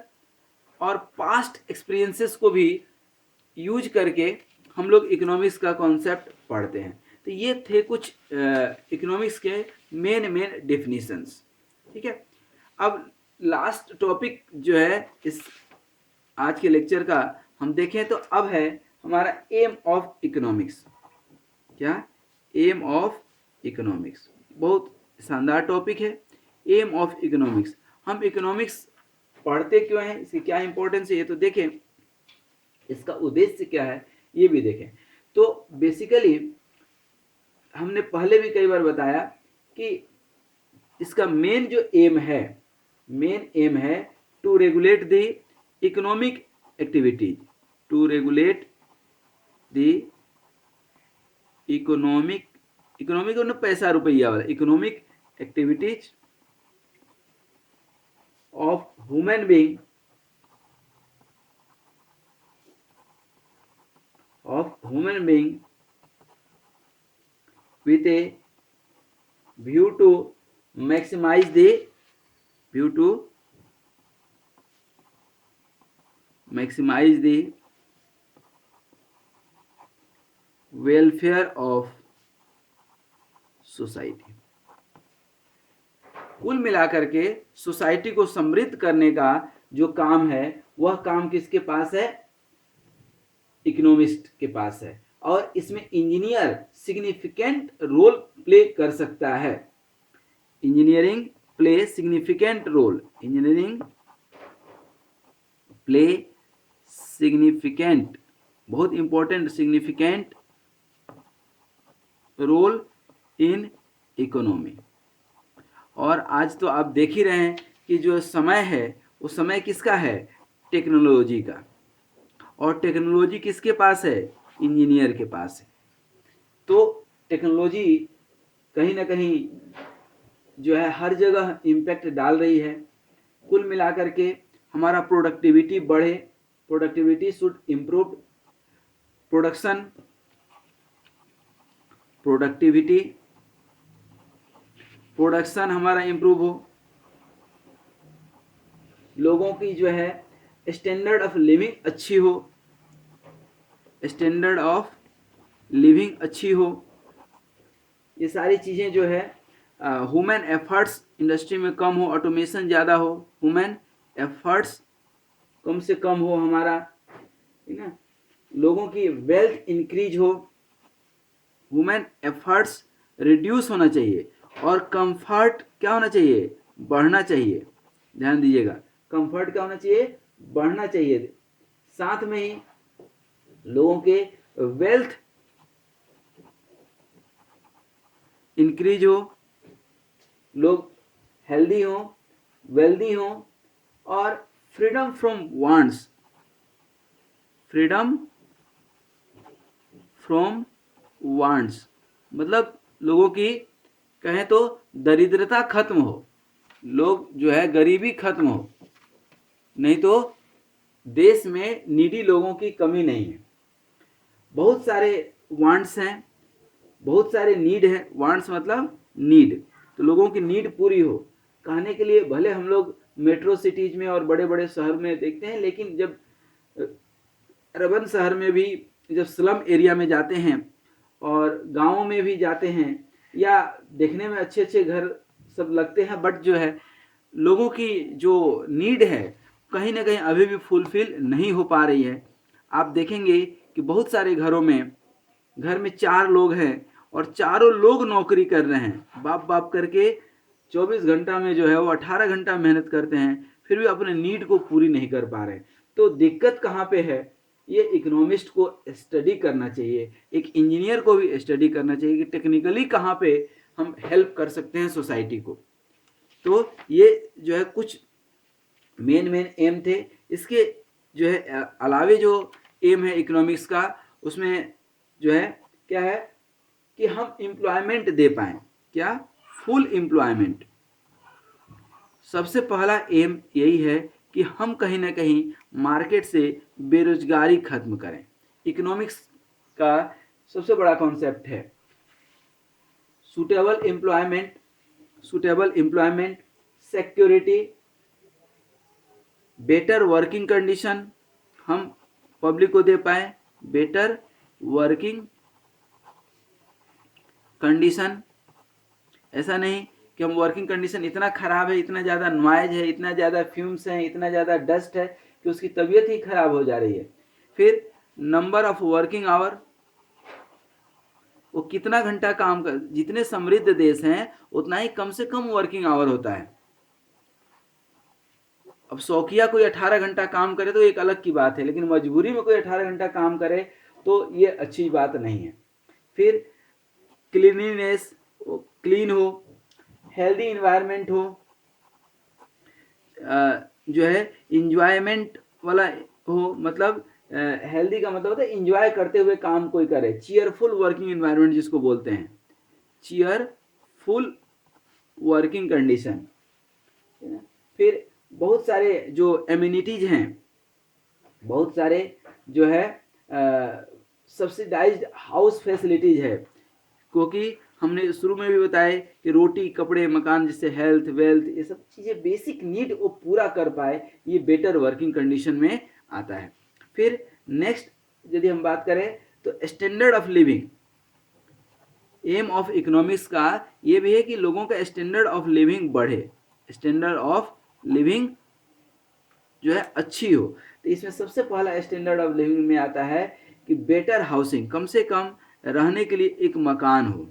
और पास्ट एक्सपीरियंसेस को भी यूज करके हम लोग इकोनॉमिक्स का कॉन्सेप्ट पढ़ते हैं। तो ये थे कुछ इकोनॉमिक्स के मेन डेफिनेशंस। ठीक है, अब लास्ट टॉपिक जो है इस आज के लेक्चर का हम देखें तो अब है हमारा एम ऑफ इकोनॉमिक्स। क्या, एम ऑफ इकोनॉमिक्स बहुत शानदार टॉपिक है। एम ऑफ इकोनॉमिक्स, हम इकोनॉमिक्स पढ़ते क्यों हैं, इसकी क्या इंपॉर्टेंस है, ये तो देखें, इसका उद्देश्य क्या है ये भी देखें। तो बेसिकली हमने पहले भी कई बार बताया कि इसका मेन जो एम है to regulate the economic activities, to regulate the economic और पैसा रुपया वाला, economic activities of human being, with a view to maximize the welfare of society। कुल मिलाकर के सोसाइटी को समृद्ध करने का जो काम है वह काम किसके पास है, इकोनॉमिस्ट के पास है। और इसमें इंजीनियर सिग्निफिकेंट रोल प्ले कर सकता है। Engineering play significant role, engineering play significant, बहुत important, significant role in economy. और आज तो आप देख ही रहे हैं कि जो समय है वो समय किसका है, टेक्नोलॉजी का। और टेक्नोलॉजी किसके पास है, इंजीनियर के पास है। तो टेक्नोलॉजी कहीं ना कहीं जो है हर जगह इम्पैक्ट डाल रही है। कुल मिलाकर के हमारा प्रोडक्टिविटी बढ़े, प्रोडक्टिविटी शुड इम्प्रूव, प्रोडक्शन हमारा इम्प्रूव हो, लोगों की जो है स्टैंडर्ड ऑफ लिविंग अच्छी हो, स्टैंडर्ड ऑफ लिविंग अच्छी हो, ये सारी चीज़ें जो है। ह्यूमन एफर्ट्स इंडस्ट्री में कम हो, ऑटोमेशन ज़्यादा हो, ह्यूमन एफर्ट्स कम से कम हो हमारा, ठीक है। लोगों की वेल्थ इंक्रीज हो, ह्यूमन एफर्ट्स रिड्यूस होना चाहिए, और कंफर्ट क्या होना चाहिए, बढ़ना चाहिए। ध्यान दीजिएगा, कंफर्ट क्या होना चाहिए, बढ़ना चाहिए। साथ में ही लोगों के वेल्थ इंक्रीज हो, लोग हेल्दी हो, वेल्दी हो, और freedom from wants, freedom from wants मतलब लोगों की कहें तो दरिद्रता खत्म हो, लोग जो है गरीबी खत्म हो, नहीं तो देश में नीडी लोगों की कमी नहीं है। बहुत सारे वांट्स हैं, बहुत सारे नीड है, वांट्स मतलब नीड, तो लोगों की नीड पूरी हो। कहने के लिए भले हम लोग मेट्रो सिटीज में और बड़े बड़े शहर में देखते हैं, लेकिन जब अर्बन शहर में भी, जब स्लम एरिया में जाते हैं और गाँवों में भी जाते हैं, या देखने में अच्छे अच्छे घर सब लगते हैं, बट जो है लोगों की जो नीड है कहीं ना कहीं अभी भी फुलफिल नहीं हो पा रही है। आप देखेंगे कि बहुत सारे घरों में, घर में 4 लोग हैं और चारों लोग नौकरी कर रहे हैं, बाप बाप करके 24 घंटा में जो है वो 18 घंटा मेहनत करते हैं, फिर भी अपने नीड को पूरी नहीं कर पा रहे। तो दिक्कत कहाँ पे है, ये इकोनॉमिस्ट को स्टडी करना चाहिए, एक इंजीनियर को भी स्टडी करना चाहिए कि टेक्निकली कहाँ पे हम हेल्प कर सकते हैं सोसाइटी को। तो ये जो है कुछ मेन एम थे। इसके जो है अलावे जो एम है इकोनॉमिक्स का, उसमें जो है क्या है कि हम एम्प्लॉयमेंट दे पाएँ, क्या, फुल एम्प्लॉयमेंट। सबसे पहला एम यही है कि हम कहीं ना कहीं मार्केट से बेरोजगारी खत्म करें। इकोनॉमिक्स का सबसे बड़ा कॉन्सेप्ट है suitable employment, suitable employment, security, better working condition, हम पब्लिक को दे पाए बेटर वर्किंग कंडीशन। ऐसा नहीं कि हम वर्किंग कंडीशन इतना ख़राब है, इतना ज़्यादा नॉइज है, इतना ज़्यादा फ्यूम्स हैं, इतना ज़्यादा डस्ट है कि उसकी तबीयत ही खराब हो जा रही है। फिर नंबर ऑफ वर्किंग आवर, वो कितना घंटा काम कर, जितने समृद्ध देश हैं उतना ही कम से कम वर्किंग आवर होता है। अब शौकिया कोई 18 घंटा काम करे तो एक अलग की बात है, लेकिन मजबूरी में कोई 18 घंटा काम करे तो ये अच्छी बात नहीं है। फिर क्लीनिनेस, क्लीन हो, हेल्दी इन्वायरमेंट हो, जो है इंजॉयमेंट वाला हो, मतलब हेल्दी का मतलब होता है इंजॉय करते हुए काम कोई करे, चीयरफुल वर्किंग इन्वायरमेंट जिसको बोलते हैं, चीयरफुल वर्किंग कंडीशन। फिर बहुत सारे जो एम्यूनिटीज हैं, बहुत सारे जो है सब्सिडाइज्ड हाउस फैसिलिटीज है, क्योंकि हमने शुरू में भी बताया कि रोटी कपड़े मकान, जिससे हेल्थ वेल्थ ये सब चीज़ें बेसिक नीड वो पूरा कर पाए, ये बेटर वर्किंग कंडीशन में आता है। फिर नेक्स्ट यदि हम बात करें तो standard of living, aim of economics का ये भी है कि लोगों का स्टैंडर्ड ऑफ लिविंग बढ़े, स्टैंडर्ड ऑफ लिविंग जो है अच्छी हो। तो इसमें सबसे पहला स्टैंडर्ड ऑफ लिविंग में आता है कि बेटर हाउसिंग, कम से कम रहने के लिए एक मकान हो,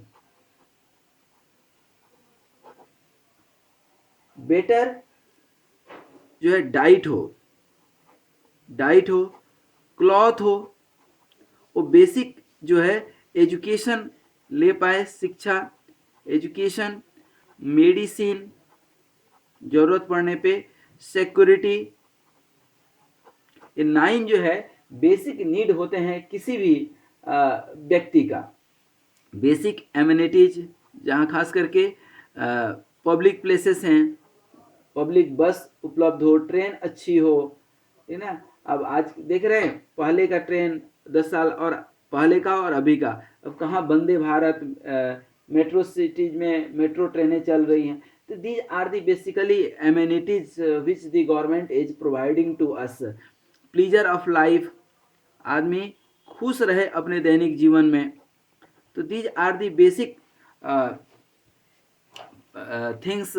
बेटर जो है डाइट हो, डाइट हो, क्लॉथ हो, वो बेसिक जो है एजुकेशन ले पाए, शिक्षा, एजुकेशन, मेडिसिन जरूरत पड़ने पे, सिक्योरिटी। ये 9 जो है बेसिक नीड होते हैं किसी भी व्यक्ति का। बेसिक एमिनिटीज, जहाँ खास करके पब्लिक प्लेसेस हैं, पब्लिक बस उपलब्ध हो, ट्रेन अच्छी हो, ठीक ना। अब आज देख रहे हैं पहले का ट्रेन 10 साल और पहले का और अभी का, अब कहाँ वंदे भारत मेट्रो सिटीज में मेट्रो ट्रेनें चल रही हैं। तो these are the basically amenities which the government is providing to us. Pleasure of life, आदमी खुश रहे अपने दैनिक जीवन में, तो these are the basic things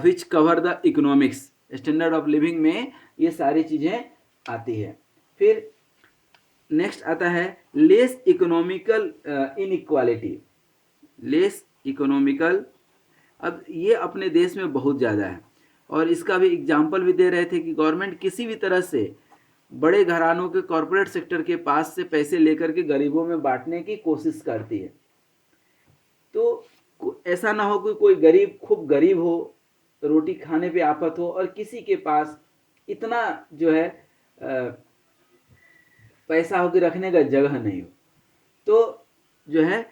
which cover the economics. Standard of living में ये सारी चीज़ें आती है। फिर नेक्स्ट आता है less economical inequality. Less economical, अब ये अपने देश में बहुत ज़्यादा है, और इसका भी एग्जाम्पल भी दे रहे थे कि गवर्नमेंट किसी भी तरह से बड़े घरानों के कॉरपोरेट सेक्टर के पास से पैसे लेकर के गरीबों में बांटने की कोशिश करती है। तो ऐसा ना हो कि कोई गरीब खूब गरीब हो, रोटी खाने पे आफत हो, और किसी के पास इतना जो है पैसा हो कि रखने का जगह नहीं हो। तो जो है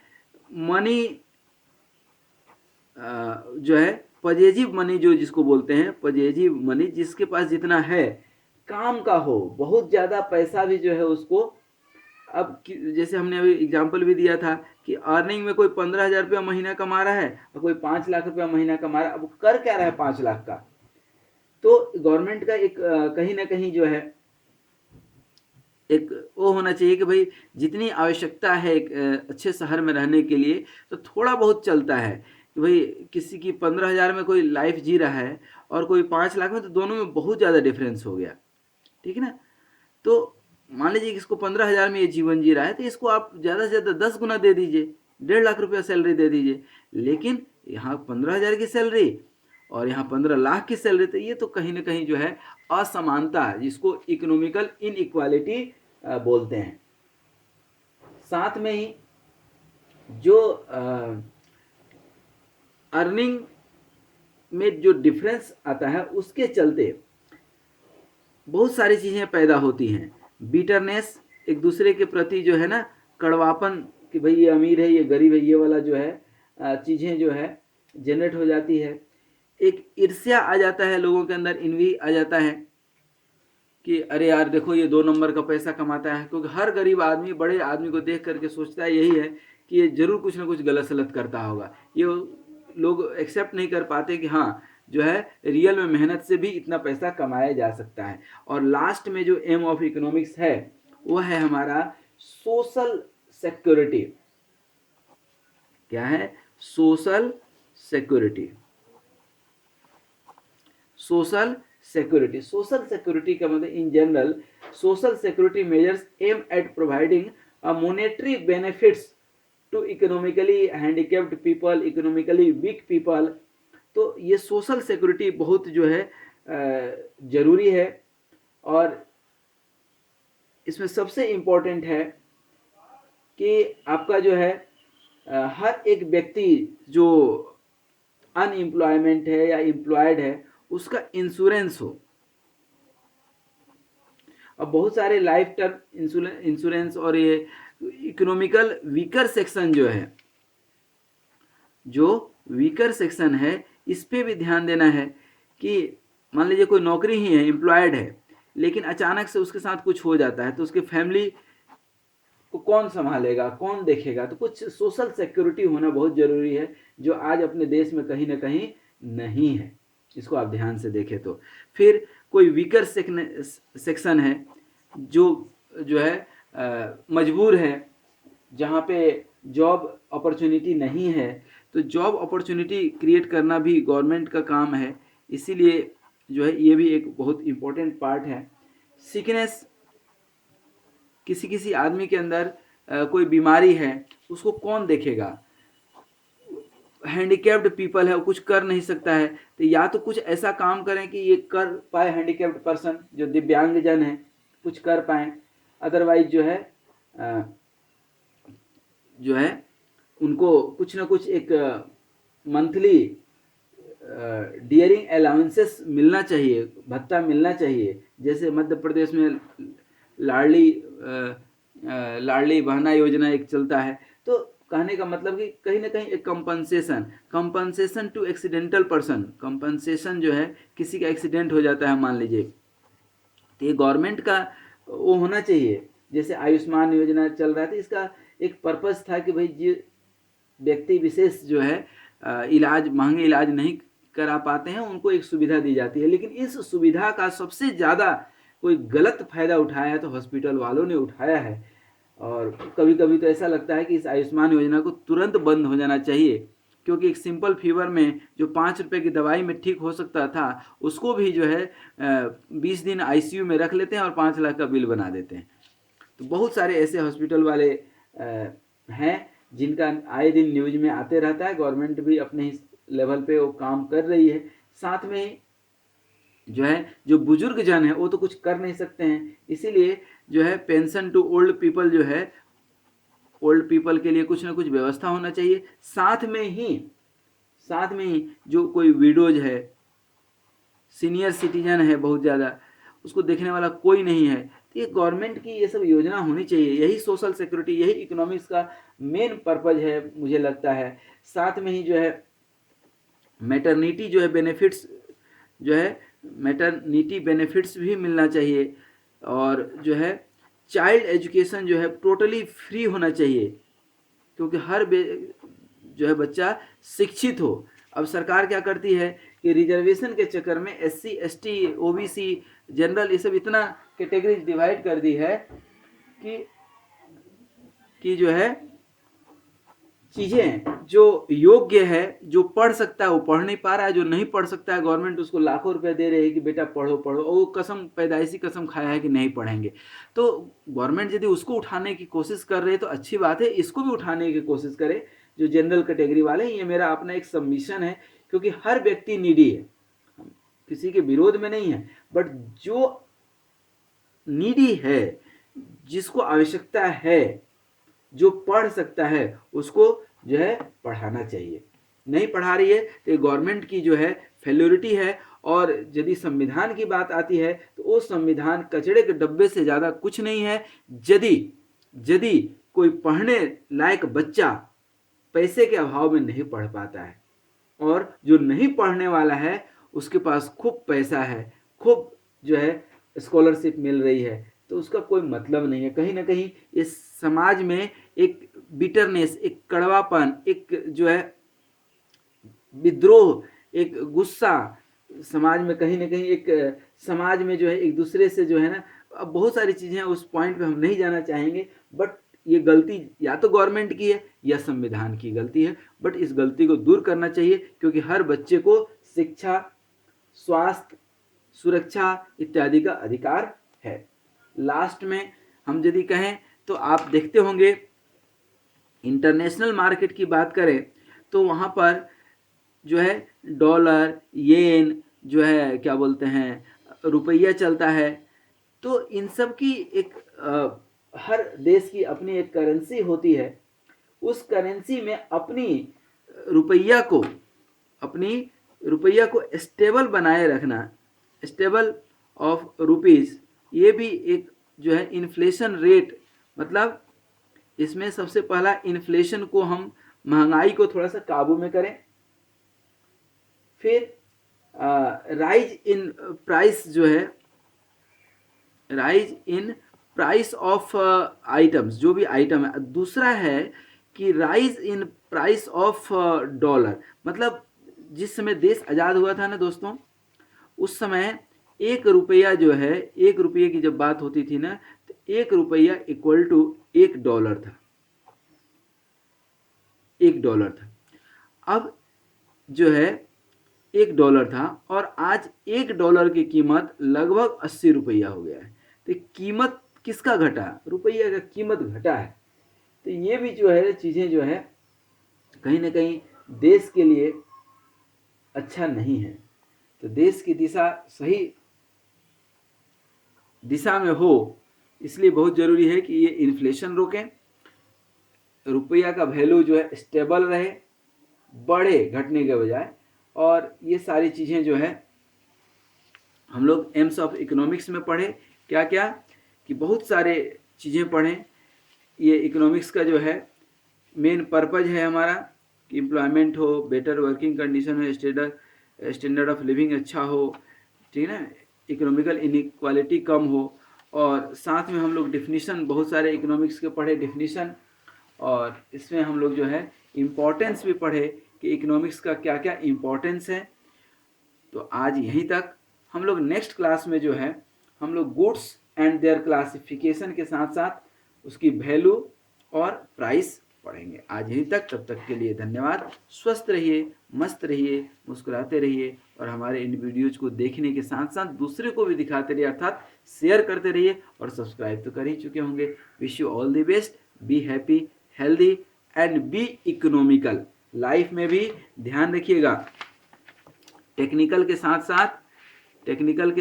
मनी जो है पजेजिव मनी, जो जिसको बोलते हैं पजेजिव मनी, जिसके पास जितना है काम का हो, बहुत ज़्यादा पैसा भी जो है उसको, अब जैसे हमने अभी एग्जांपल भी दिया था कि अर्निंग में कोई 15,000 रुपया महीना कमा रहा है और कोई 5 लाख रुपया महीना कमा रहा है। अब कर क्या रहा है 5 लाख का? तो गवर्नमेंट का एक कहीं ना कहीं जो है एक वो होना चाहिए कि भाई जितनी आवश्यकता है एक अच्छे शहर में रहने के लिए, तो थोड़ा बहुत चलता है कि भाई किसी की 15,000 में कोई लाइफ जी रहा है और कोई 5 लाख में, तो दोनों में बहुत ज़्यादा डिफरेंस हो गया, ठीक है ना। तो मान लीजिए कि इसको 15,000 में ये जीवन जी रहा है, तो इसको आप ज़्यादा से ज़्यादा 10 गुना दे दीजिए, 1.5 लाख रुपया सैलरी दे दीजिए। लेकिन यहाँ 15,000 की सैलरी और यहाँ 15 लाख की सैलरी, तो ये तो कहीं ना कहीं जो है असमानता, जिसको इकोनॉमिकल इनइक्वालिटी बोलते हैं। साथ में ही जो अर्निंग में जो डिफरेंस आता है, उसके चलते बहुत सारी चीज़ें पैदा होती हैं। बीटरनेस, एक दूसरे के प्रति जो है ना कड़वापन, कि भाई ये अमीर है ये गरीब है, ये वाला जो है चीज़ें जो है जनरेट हो जाती है। एक ईर्ष्या आ जाता है लोगों के अंदर, इन्वी आ जाता है कि अरे यार देखो ये 2 नंबर का पैसा कमाता है, क्योंकि हर गरीब आदमी बड़े आदमी को देख करके सोचता है यही है कि ये जरूर कुछ ना कुछ गलत सलत करता होगा। ये लोग एक्सेप्ट नहीं कर पाते कि हाँ जो है रियल में मेहनत से भी इतना पैसा कमाया जा सकता है। और लास्ट में जो एम ऑफ इकोनॉमिक्स है वो है हमारा सोशल सिक्योरिटी। क्या है? Social security. Social security, social security का मतलब in general social security measures aim at providing a monetary benefits to economically handicapped people, economically weak people. तो ये सोशल सिक्योरिटी बहुत जो है जरूरी है, और इसमें सबसे इम्पोर्टेंट है कि आपका जो है हर एक व्यक्ति जो अनएम्प्लॉयमेंट है या एम्प्लॉयड है उसका इंश्योरेंस हो। अब बहुत सारे लाइफ टर्म इंश्योरेंस और ये इकोनॉमिकल वीकर सेक्शन जो है, जो वीकर सेक्शन है, इस पे भी ध्यान देना है कि मान लीजिए कोई नौकरी ही है, एम्प्लॉयड है, लेकिन अचानक से उसके साथ कुछ हो जाता है, तो उसके फैमिली को कौन संभालेगा, कौन देखेगा? तो कुछ सोशल सिक्योरिटी होना बहुत जरूरी है, जो आज अपने देश में कहीं ना कहीं नहीं है। इसको आप ध्यान से देखें तो। फिर कोई वीकर सेक्शन है जो है मजबूर है, जहाँ पे जॉब अपॉर्चुनिटी नहीं है, तो जॉब अपॉर्चुनिटी क्रिएट करना भी गवर्नमेंट का काम है। इसीलिए जो है ये भी एक बहुत इम्पोर्टेंट पार्ट है। सिकनेस, किसी किसी आदमी के अंदर कोई बीमारी है, उसको कौन देखेगा? हैंडीकैप्ड पीपल है, वो कुछ कर नहीं सकता है, तो या तो कुछ ऐसा काम करें कि ये कर पाए, हैंडीकैप्ड पर्सन जो दिव्यांगजन है कुछ कर पाए, अदरवाइज जो है उनको कुछ ना कुछ एक मंथली डियरिंग अलाउंसेस मिलना चाहिए, भत्ता मिलना चाहिए। जैसे मध्य प्रदेश में लाडली बहना योजना एक चलता है। तो कहने का मतलब कि कहीं ना कहीं एक compensation to accidental person, compensation जो है किसी का एक्सीडेंट हो जाता है मान लीजिए, तो ये गवर्नमेंट का वो होना चाहिए। जैसे आयुष्मान योजना चल रहा था, इसका एक पर्पस था कि भाई जो व्यक्ति विशेष जो है इलाज, महंगे इलाज नहीं करा पाते हैं, उनको एक सुविधा दी जाती है। लेकिन इस सुविधा का सबसे ज़्यादा कोई गलत फायदा उठाया है तो हॉस्पिटल वालों ने उठाया है। और कभी कभी तो ऐसा लगता है कि इस आयुष्मान योजना को तुरंत बंद हो जाना चाहिए, क्योंकि एक सिंपल फीवर में जो 5 रुपए की दवाई में ठीक हो सकता था, उसको भी जो है 20 दिन आईसीयू में रख लेते हैं और 5 लाख का बिल बना देते हैं। तो बहुत सारे ऐसे हॉस्पिटल वाले हैं जिनका आए दिन न्यूज में आते रहता है। गवर्नमेंट भी अपने ही लेवल पे वो काम कर रही है। साथ में जो है जो बुजुर्ग जन है वो तो कुछ कर नहीं सकते हैं, इसीलिए जो है पेंशन टू ओल्ड पीपल जो है, ओल्ड पीपल के लिए कुछ ना कुछ व्यवस्था होना चाहिए। साथ में ही जो कोई विडोज है, सीनियर सिटीजन है, बहुत ज़्यादा उसको देखने वाला कोई नहीं है, तो ये गवर्नमेंट की ये सब योजना होनी चाहिए। यही सोशल सिक्योरिटी, यही इकोनॉमिक्स का मेन पर्पज है मुझे लगता है। साथ में ही जो है मैटरनिटी जो है बेनिफिट्स, जो है मैटरनिटी बेनिफिट्स भी मिलना चाहिए। और जो है चाइल्ड एजुकेशन जो है टोटली फ्री होना चाहिए, क्योंकि हर जो है बच्चा शिक्षित हो। अब सरकार क्या करती है कि रिजर्वेशन के चक्कर में SC ST OBC जनरल ये सब इतना कैटेगरीज डिवाइड कर दी है कि जो है चीज़ें जो योग्य है, जो पढ़ सकता है वो पढ़ नहीं पा रहा है, जो नहीं पढ़ सकता है गवर्नमेंट उसको लाखों रुपए दे रही है कि बेटा पढ़ो पढ़ो, और वो कसम पैदाइशी कसम खाया है कि नहीं पढ़ेंगे। तो गवर्नमेंट यदि उसको उठाने की कोशिश कर रही है तो अच्छी बात है, इसको भी उठाने की कोशिश करे जो जनरल कैटेगरी वाले। ये मेरा अपना एक सबमिशन है, क्योंकि हर व्यक्ति नीडी है, किसी के विरोध में नहीं है, बट जो नीडी है, जिसको आवश्यकता है, जो पढ़ सकता है, उसको जो है पढ़ाना चाहिए। नहीं पढ़ा रही है तो ये गवर्नमेंट की जो है फेल्योरिटी है। और यदि संविधान की बात आती है तो वो संविधान कचड़े के डब्बे से ज़्यादा कुछ नहीं है। यदि कोई पढ़ने लायक बच्चा पैसे के अभाव में नहीं पढ़ पाता है, और जो नहीं पढ़ने वाला है उसके पास खूब पैसा है, खूब जो है स्कॉलरशिप मिल रही है, तो उसका कोई मतलब नहीं है। कहीं ना कहीं इस समाज में एक बिटरनेस, एक कड़वापन, एक जो है विद्रोह, एक गुस्सा समाज में, कहीं ना कहीं एक समाज में जो है एक दूसरे से जो है ना, अब बहुत सारी चीज़ें उस पॉइंट पे हम नहीं जाना चाहेंगे, बट ये गलती या तो गवर्नमेंट की है या संविधान की गलती है। बट इस गलती को दूर करना चाहिए, क्योंकि हर बच्चे को शिक्षा, स्वास्थ्य, सुरक्षा इत्यादि का अधिकार है। लास्ट में हम यदि कहें तो आप देखते होंगे इंटरनेशनल मार्केट की बात करें तो वहाँ पर जो है डॉलर, येन, जो है क्या बोलते हैं, रुपया चलता है। तो इन सब की एक हर देश की अपनी एक करेंसी होती है। उस करेंसी में रुपया को अपनी रुपया को स्टेबल बनाए रखना, स्टेबल ऑफ रुपीज़, ये भी एक जो है इन्फ्लेशन रेट, मतलब इसमें सबसे पहला इन्फ्लेशन को हम, महंगाई को थोड़ा सा काबू में करें। फिर राइज इन प्राइस जो है, rise in price of items, जो भी आइटम है। दूसरा है कि rise in price of dollar, मतलब जिस समय देश आज़ाद हुआ था ना दोस्तों, उस समय 1 रुपया जो है, 1 रुपये की जब बात होती थी ना, तो 1 रुपया इक्वल टू $1 था, $1 था। अब जो है $1 था, और आज $1 की कीमत लगभग 80 रुपया हो गया है। तो कीमत किसका घटा? रुपया का कीमत घटा है। तो ये भी जो है चीज़ें जो है कहीं ना कहीं देश के लिए अच्छा नहीं है। तो देश की दिशा सही दिशा में हो, इसलिए बहुत ज़रूरी है कि ये इन्फ्लेशन रोकें, रुपया का वैल्यू जो है स्टेबल रहे, बढ़े घटने के बजाय। और ये सारी चीज़ें जो है हम लोग एम्स ऑफ इकोनॉमिक्स में पढ़े, क्या क्या कि बहुत सारे चीज़ें पढ़ें। ये इकोनॉमिक्स का जो है मेन पर्पज है हमारा कि एम्प्लॉयमेंट हो, बेटर वर्किंग कंडीशन हो, स्टैंडर्ड ऑफ लिविंग अच्छा हो, ठीक है ना, इकोनॉमिकल इनइक्वालिटी कम हो। और साथ में हम लोग डिफिनीशन बहुत सारे इकोनॉमिक्स के पढ़े, डिफिनीशन, और इसमें हम लोग जो है इम्पोर्टेंस भी पढ़े कि इकोनॉमिक्स का क्या क्या इम्पोर्टेंस है। तो आज यहीं तक। हम लोग नेक्स्ट क्लास में जो है हम लोग गुड्स एंड देयर क्लासिफिकेशन के साथ साथ उसकी वैल्यू और प्राइस पढ़ेंगे। आज यहीं तक, तब तक के लिए धन्यवाद। स्वस्थ रहिए, मस्त रहिए, मुस्कुराते रहिए और हमारे इन वीडियोज को देखने के साथ साथ दूसरे को भी दिखाते रहिए, अर्थात शेयर करते रहिए और सब्सक्राइब तो कर ही चुके होंगे। Wish you all the best, be happy, healthy and be economical. Life में भी ध्यान रखिएगा, टेक्निकल के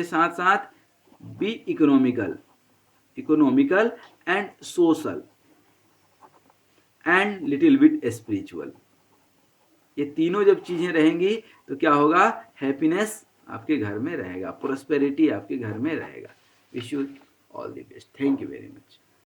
साथ साथ be economical and social and little bit spiritual. ये तीनों जब चीजें रहेंगी तो क्या होगा, हैप्पीनेस आपके घर में रहेगा, प्रोस्पेरिटी आपके घर में रहेगा। Wish you all the best. Thank you very much.